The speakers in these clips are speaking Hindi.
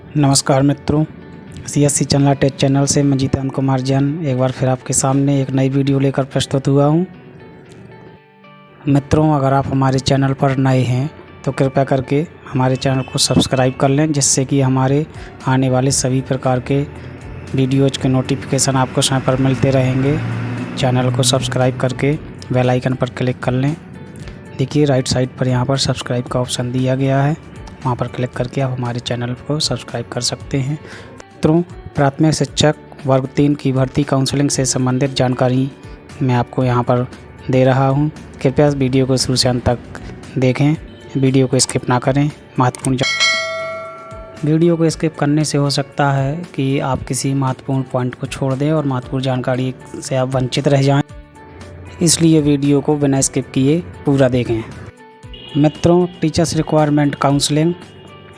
नमस्कार मित्रों, CSC चंदला टेक चैनल से मैं जीतन कुमार जैन एक बार फिर आपके सामने एक नई वीडियो लेकर प्रस्तुत हुआ हूं। मित्रों, अगर आप हमारे चैनल पर नए हैं तो कृपया करके हमारे चैनल को सब्सक्राइब कर लें, जिससे कि हमारे आने वाले सभी प्रकार के वीडियोज़ के नोटिफिकेशन आपको समय पर मिलते रहेंगे। चैनल को सब्सक्राइब करके बेल आइकन पर क्लिक कर लें। देखिए राइट साइड पर यहाँ पर सब्सक्राइब का ऑप्शन दिया गया है, वहाँ पर क्लिक करके आप हमारे चैनल को सब्सक्राइब कर सकते हैं। मित्रों, प्राथमिक शिक्षक वर्ग 3 की भर्ती काउंसलिंग से संबंधित जानकारी मैं आपको यहाँ पर दे रहा हूँ। कृपया इस वीडियो को शुरू से अंत तक देखें, वीडियो को स्किप ना करें। महत्वपूर्ण वीडियो को स्किप करने से हो सकता है कि आप किसी महत्वपूर्ण पॉइंट को छोड़ दें और महत्वपूर्ण जानकारी से आप वंचित रह जाएं, इसलिए वीडियो को बिना स्किप किए पूरा देखें। मित्रों, teachers requirement counselling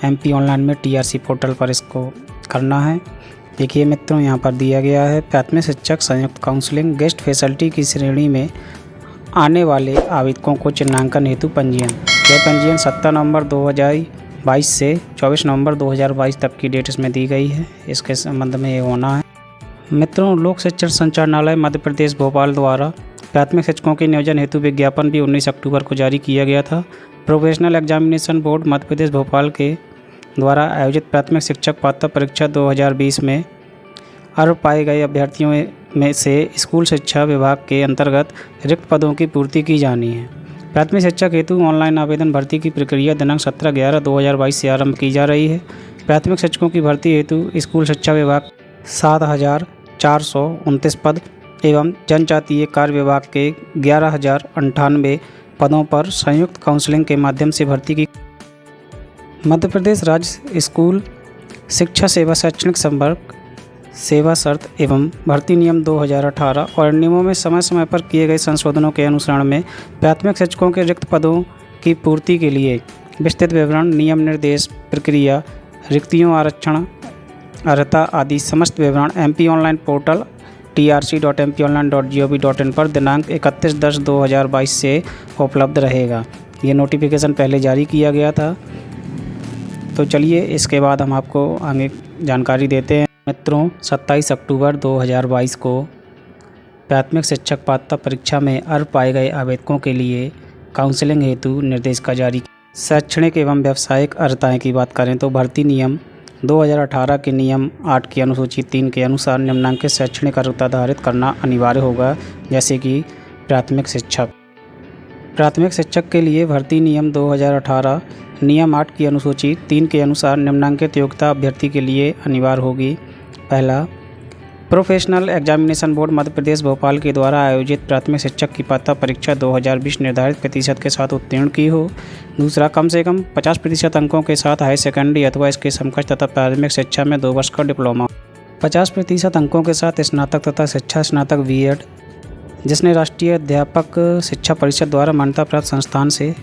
MP online में TRC पोर्टल पर इसको करना है। देखिए मित्रों, यहाँ पर दिया गया है प्राथमिक शिक्षक संयुक्त काउंसलिंग गेस्ट फैकल्टी की श्रेणी में आने वाले आवेदकों को चिन्हांकन हेतु पंजीयन। यह पंजीयन 17 नवंबर 2022 से 24 नवंबर 2022 तक की डेट इसमें दी गई है। इसके संबंध में ये होना है। मित्रों, लोक शिक्षण संचालनालय मध्य प्रदेश भोपाल द्वारा प्राथमिक शिक्षकों के नियोजन हेतु विज्ञापन भी 19 अक्टूबर को जारी किया गया था। Professional examination board Madhya Pradesh Bhopal के द्वारा आयोजित प्राथमिक शिक्षक पात्रता परीक्षा 2020 में अर्ह पाए गए अभ्यर्थियों में से स्कूल शिक्षा विभाग के अंतर्गत रिक्त पदों की पूर्ति की जानी है। प्राथमिक शिक्षक हेतु ऑनलाइन आवेदन भर्ती की प्रक्रिया दिनांक 17/11/2022 से आरंभ की जा रही है। प्राथमिक शिक्षकों की भर्ती हेतु स्कूल शिक्षा विभाग 7,429 पद एवं जनजातीय कार्य विभाग के 11,098 पदों पर संयुक्त काउंसलिंग के माध्यम से भर्ती की। मध्य प्रदेश राज्य स्कूल शिक्षा सेवा शैक्षणिक संवर्ग सेवा शर्त एवं भर्ती नियम 2018 और नियमों में समय समय पर किए गए संशोधनों के अनुसरण में प्राथमिक शिक्षकों के रिक्त पदों की पूर्ति के लिए विस्तृत विवरण, नियम निर्देश, प्रक्रिया, रिक्तियों, आरक्षण, अर्हता आदि समस्त विवरण MP ऑनलाइन पोर्टल trc.mpionline.gov.in पर दिनांक 31/10/2022 से उपलब्ध रहेगा। ये नोटिफिकेशन पहले जारी किया गया था। तो चलिए इसके बाद हम आपको आगे जानकारी देते हैं। मित्रों, 27 अक्टूबर 2022 को प्राथमिक शिक्षक पात्रता परीक्षा में अर्ह पाए गए आवेदकों के लिए काउंसलिंग हेतु निर्देशिका जारी। शैक्षणिक एवं व्यावसायिक अर्हताएँ की बात करें तो भर्ती नियम 2018 के नियम 8 की अनुसूची 3 के अनुसार निम्नांकित शैक्षणिक अर्हता धारित करना अनिवार्य होगा, जैसे कि प्राथमिक शिक्षक के लिए भर्ती नियम 2018 नियम 8 की अनुसूची 3 के अनुसार निम्नांकित योग्यता अभ्यर्थी के लिए अनिवार्य होगी। पहला, professional examination board Madhya Pradesh Bhopal के द्वारा आयोजित प्राथमिक शिक्षक की पात्रता परीक्षा 2020 निर्धारित प्रतिशत के साथ उत्तीर्ण की हो। दूसरा, कम से कम 50% अंकों के साथ हाई सेकेंडरी अथवा इसके समकक्ष तथा प्राथमिक शिक्षा में 2 वर्ष का डिप्लोमा। 50% अंकों के साथ स्नातक तथा शिक्षा स्नातक B.Ed, जिसने राष्ट्रीय अध्यापक शिक्षा परिषद द्वारा मान्यता प्राप्त संस्थान से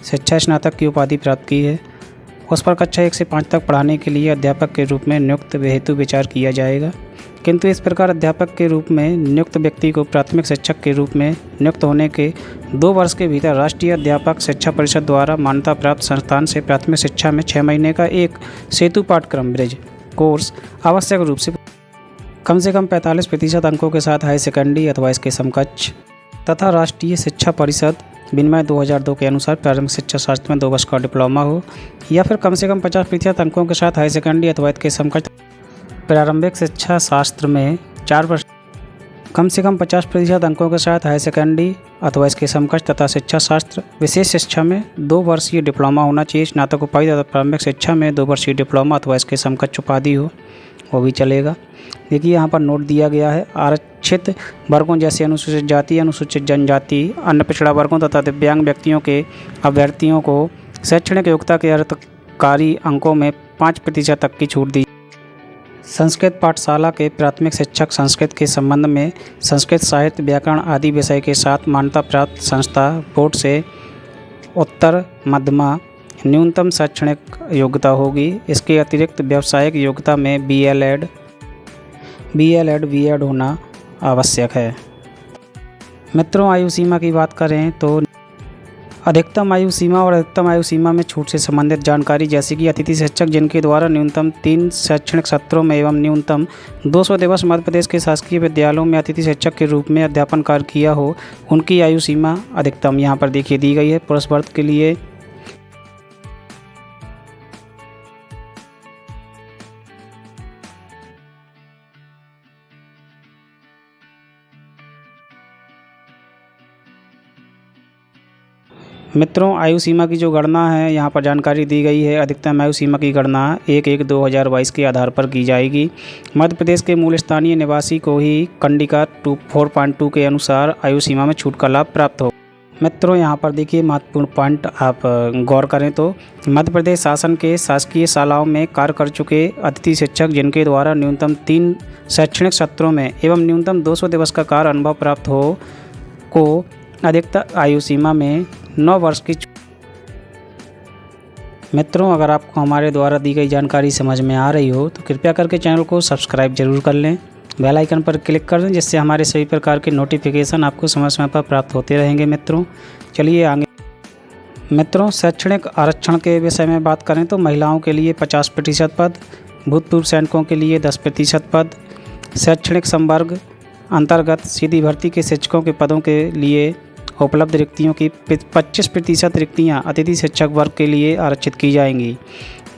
शिक्षा स्नातक की उपाधि प्राप्त की है। उस पर कक्षा 1 से 5 तक पढ़ाने के लिए अध्यापक के रूप में नियुक्त हेतु विचार किया जाएगा, किंतु इस प्रकार अध्यापक के रूप में नियुक्त व्यक्ति को प्राथमिक शिक्षक के रूप में नियुक्त होने के 2 वर्ष के भीतर राष्ट्रीय अध्यापक शिक्षा परिषद द्वारा मान्यता प्राप्त संस्थान से प्राथमिक शिक्षा में 6 महीने का एक सेतु पाठ्यक्रम ब्रिज कोर्स आवश्यक रूप से कम 45% अंकों के साथ हाई सेकेंडरी अथवा इसके समकक्ष तथा राष्ट्रीय शिक्षा परिषद विनिमय 2002 के अनुसार प्रारंभिक शिक्षा शास्त्र में 2 वर्ष का डिप्लोमा हो, या फिर कम से कम 50% अंकों के साथ हाई सेकेंडरी अथवा इसके समकक्ष प्रारंभिक शिक्षा शास्त्र में 4 वर्ष, कम से कम 50% अंकों के साथ हाई सेकेंडरी अथवा इसके समकक्ष तथा शिक्षा शास्त्र विशेष शिक्षा में 2 वर्षीय डिप्लोमा होना चाहिए। स्नातक उपाधि तथा प्रारंभिक शिक्षा में 2 वर्षीय डिप्लोमा अथवा इसके समकक्ष उपाधि हो, वो भी चलेगा। देखिए यहाँ पर नोट दिया गया है, आरक्षित वर्गों जैसे अनुसूचित जाति, अनुसूचित जनजाति, अन्य पिछड़ा वर्गों तथा दिव्यांग व्यक्तियों के अभ्यर्थियों को शैक्षणिक योग्यता के अर्थकारी अंकों में 5% तक की छूट दी। संस्कृत पाठशाला के प्राथमिक शिक्षक संस्कृत के संबंध में संस्कृत साहित्य, व्याकरण आदि विषय के साथ मान्यता प्राप्त संस्था बोर्ड से उत्तर मध्यमा न्यूनतम शैक्षणिक योग्यता होगी। इसके अतिरिक्त व्यावसायिक योग्यता में B.Ed, B.Ed होना आवश्यक है। मित्रों, आयु सीमा की बात करें तो अधिकतम आयु सीमा और अधिकतम आयु सीमा में छूट से संबंधित जानकारी, जैसे कि अतिथि शिक्षक जिनके द्वारा न्यूनतम 3 शैक्षणिक सत्रों में एवं न्यूनतम 200 दिवस मध्य प्रदेश के शासकीय विद्यालयों में अतिथि शिक्षक के रूप में अध्यापन कार्य किया हो, उनकी आयु सीमा अधिकतम यहाँ पर देखिए दी गई है पुरुष वर्ग के लिए। मित्रों, आयु सीमा की जो गणना है यहाँ पर जानकारी दी गई है। अधिकतम आयु सीमा की गणना 1/1/2022 के आधार पर की जाएगी। मध्य प्रदेश के मूल स्थानीय निवासी को ही कंडिका 4.2 के अनुसार आयु सीमा में छूट का लाभ प्राप्त हो। मित्रों, यहाँ पर देखिए महत्वपूर्ण पॉइंट आप गौर करें तो मध्य प्रदेश शासन के शासकीय शालाओं में कार्य कर चुके अतिथि शिक्षक जिनके द्वारा न्यूनतम 3 शैक्षणिक सत्रों में एवं न्यूनतम 200 दिवस का कार्य अनुभव प्राप्त हो को अधिकतम आयु सीमा में 9 वर्ष की। मित्रों, अगर आपको हमारे द्वारा दी गई जानकारी समझ में आ रही हो तो कृपया करके चैनल को सब्सक्राइब जरूर कर लें, बेल आइकन पर क्लिक कर दें, जिससे हमारे सभी प्रकार के नोटिफिकेशन आपको समय समय पर प्राप्त होते रहेंगे। मित्रों, चलिए आगे। मित्रों, शैक्षणिक आरक्षण के विषय में बात करें तो महिलाओं के लिए 50% पद, भूतपूर्व सैनिकों के लिए 10% पद, शैक्षणिक संवर्ग अंतर्गत सीधी भर्ती के शिक्षकों के पदों के लिए उपलब्ध रिक्तियों की 25% रिक्तियाँ अतिथि शिक्षक वर्ग के लिए आरक्षित की जाएंगी,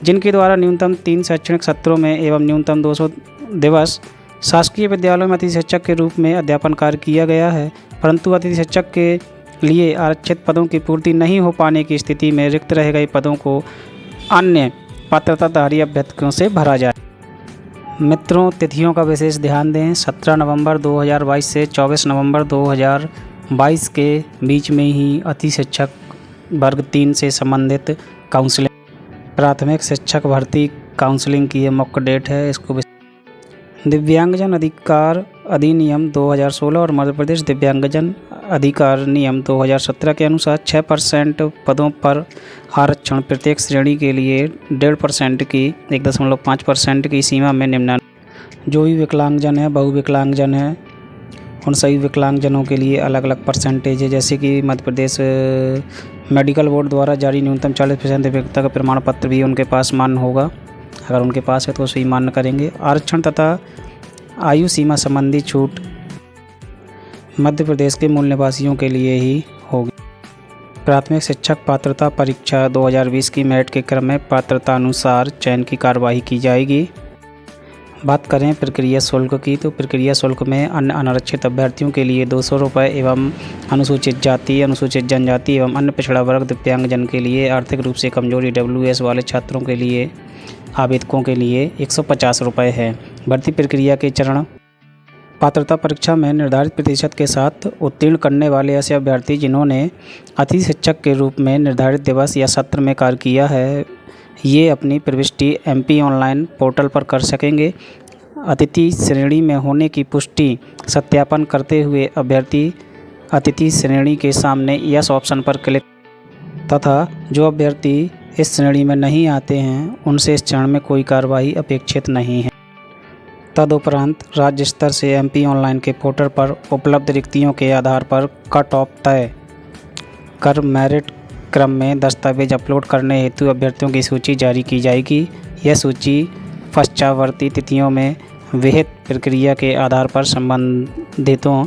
जिनके द्वारा न्यूनतम 3 शैक्षणिक सत्रों में एवं न्यूनतम 200 दिवस शासकीय विद्यालयों में अतिथि शिक्षक के रूप में अध्यापन कार्य किया गया है, परंतु अतिथि शिक्षक के लिए आरक्षित पदों की पूर्ति नहीं हो पाने की स्थिति में रिक्त रह गए पदों को अन्य पात्रताधारी अभ्यर्थियों से भरा जाए। मित्रों, तिथियों का विशेष ध्यान दें। 17 नवंबर 2022 से 24 नवंबर 2022 के बीच में ही अतिथि शिक्षक वर्ग 3 से संबंधित काउंसलिंग, प्राथमिक शिक्षक भर्ती काउंसलिंग की ये मुख्य डेट है। इसको दिव्यांगजन अधिकार अधिनियम 2016 और मध्य प्रदेश दिव्यांगजन अधिकार नियम 2017 के अनुसार 6% पदों पर आरक्षण प्रत्येक श्रेणी के लिए 1.5% की 1.5% की सीमा में निम्नानुसार जो भी विकलांगजन है, बहुविकलांगजन है, उन सभी विकलांगजनों के लिए अलग अलग परसेंटेज है। जैसे कि मध्य प्रदेश मेडिकल बोर्ड द्वारा जारी न्यूनतम 40% दिव्यांगता का प्रमाण पत्र भी उनके पास मान्य होगा। अगर उनके पास है तो उसे मान्य करेंगे। आरक्षण तथा आयु सीमा संबंधी छूट मध्य प्रदेश के मूल निवासियों के लिए ही होगी। प्राथमिक शिक्षक पात्रता परीक्षा 2020 की मेरिट के क्रम में पात्रता अनुसार चयन की कार्यवाही की जाएगी। बात करें प्रक्रिया शुल्क की तो प्रक्रिया शुल्क में अन्य अनारक्षित अभ्यर्थियों के लिए 200 रुपये एवं अनुसूचित जाति, अनुसूचित जनजाति एवं अन्य पिछड़ा वर्ग दिव्यांगजन के लिए आर्थिक रूप से कमजोर EWS वाले छात्रों के लिए आवेदकों के लिए 150 रुपये है। भर्ती प्रक्रिया के चरण। पात्रता परीक्षा में निर्धारित प्रतिशत के साथ उत्तीर्ण करने वाले ऐसे अभ्यर्थी जिन्होंने अतिथि शिक्षक के रूप में निर्धारित दिवस या सत्र में कार्य किया है, ये अपनी प्रविष्टि MP ऑनलाइन पोर्टल पर कर सकेंगे। अतिथि श्रेणी में होने की पुष्टि सत्यापन करते हुए अभ्यर्थी अतिथि श्रेणी के सामने यस ऑप्शन पर क्लिक तथा जो अभ्यर्थी इस श्रेणी में नहीं आते हैं उनसे इस चरण में कोई कार्रवाई अपेक्षित नहीं है। तदुपरांत राज्य स्तर से MP ऑनलाइन के पोर्टल पर उपलब्ध रिक्तियों के आधार पर कट ऑफ तय कर मेरिट क्रम में दस्तावेज अपलोड करने हेतु अभ्यर्थियों की सूची जारी की जाएगी। यह सूची पश्चावर्ती तिथियों में विहित प्रक्रिया के आधार पर संबंधितों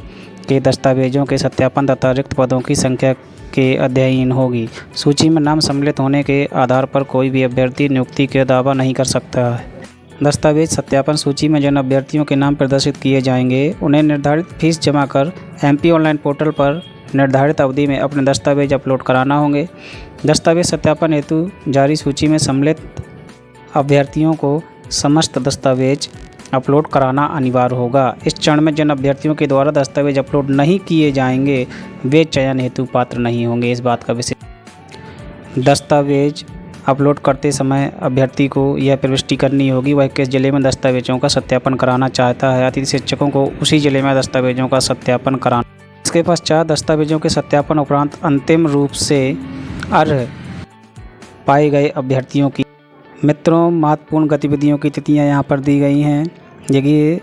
के दस्तावेजों के सत्यापन तथा रिक्त पदों की संख्या के अध्ययन होगी। सूची में नाम सम्मिलित होने के आधार पर कोई भी अभ्यर्थी नियुक्ति का दावा नहीं कर सकता है। दस्तावेज सत्यापन सूची में जिन अभ्यर्थियों के नाम प्रदर्शित किए जाएंगे उन्हें निर्धारित फीस जमा कर MP ऑनलाइन पोर्टल पर निर्धारित अवधि में अपने दस्तावेज अपलोड कराना होंगे। दस्तावेज सत्यापन हेतु जारी सूची में सम्मिलित अभ्यर्थियों को समस्त दस्तावेज अपलोड कराना अनिवार्य होगा। इस चरण में जिन अभ्यर्थियों के द्वारा दस्तावेज अपलोड नहीं किए जाएंगे वे चयन हेतु पात्र नहीं होंगे। इस बात का विशेष दस्तावेज अपलोड करते समय अभ्यर्थी को यह प्रविष्टि करनी होगी वह किस जिले में दस्तावेजों का सत्यापन कराना चाहता है। अतिथि शिक्षकों को उसी जिले में दस्तावेजों का सत्यापन कराना। इसके पश्चात दस्तावेजों के सत्यापन उपरांत अंतिम रूप से अर्ह पाए गए अभ्यर्थियों की। मित्रों, महत्वपूर्ण गतिविधियों की तिथियां यहाँ पर दी गई हैं। देखिए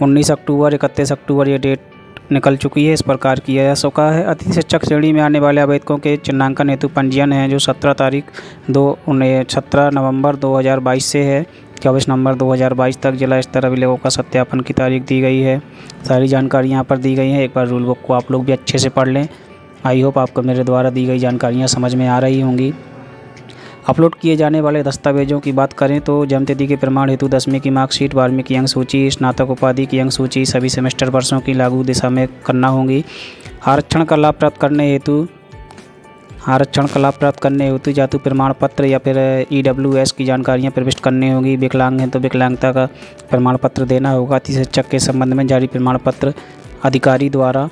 19 अक्टूबर 31 अक्टूबर ये डेट निकल चुकी है, इस प्रकार किया जा चुका है। अतिथि शिक्षक श्रेणी में आने वाले आवेदकों के चिन्हांकन हेतु पंजीयन है जो 17 नवंबर 2022 से है 24 नवंबर 2022 तक जिला स्तर अभिलेखों का सत्यापन की तारीख दी गई है। सारी जानकारी यहाँ पर दी गई है। एक बार रूल बुक को आप लोग भी अच्छे से पढ़ लें। आई होप आपको मेरे द्वारा दी गई जानकारियाँ समझ में आ रही होंगी। अपलोड किए जाने वाले दस्तावेजों की बात करें तो जन्मतिथि के प्रमाण हेतु 10वीं की मार्कशीट, 12वीं की अंक सूची, स्नातक उपाधि की अंक सूची सभी सेमेस्टर वर्षों की लागू दिशा में करना होंगी। आरक्षण का लाभ प्राप्त करने हेतु जाति प्रमाण पत्र या फिर EWS की जानकारियाँ प्रविष्ट करनी होगी। विकलांग हैं तो विकलांगता का प्रमाण पत्र देना होगा। अतिथि शिक्षक के संबंध में जारी प्रमाण पत्र अधिकारी द्वारा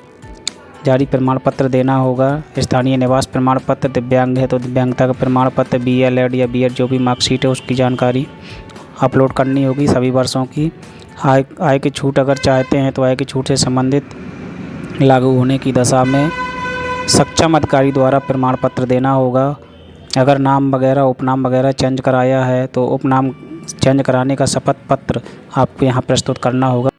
जारी प्रमाण पत्र देना होगा। स्थानीय निवास प्रमाण पत्र, दिव्यांग है तो दिव्यांगता का प्रमाण पत्र, BLED या BEd जो भी मार्कशीट है उसकी जानकारी अपलोड करनी होगी सभी वर्षों की। आय की छूट अगर चाहते हैं तो आय की छूट से संबंधित लागू होने की दशा में सक्षम अधिकारी द्वारा प्रमाण पत्र देना होगा। अगर नाम वगैरह उपनाम वगैरह चेंज कराया है तो उपनाम चेंज कराने का शपथ पत्र आपको यहाँ प्रस्तुत करना होगा।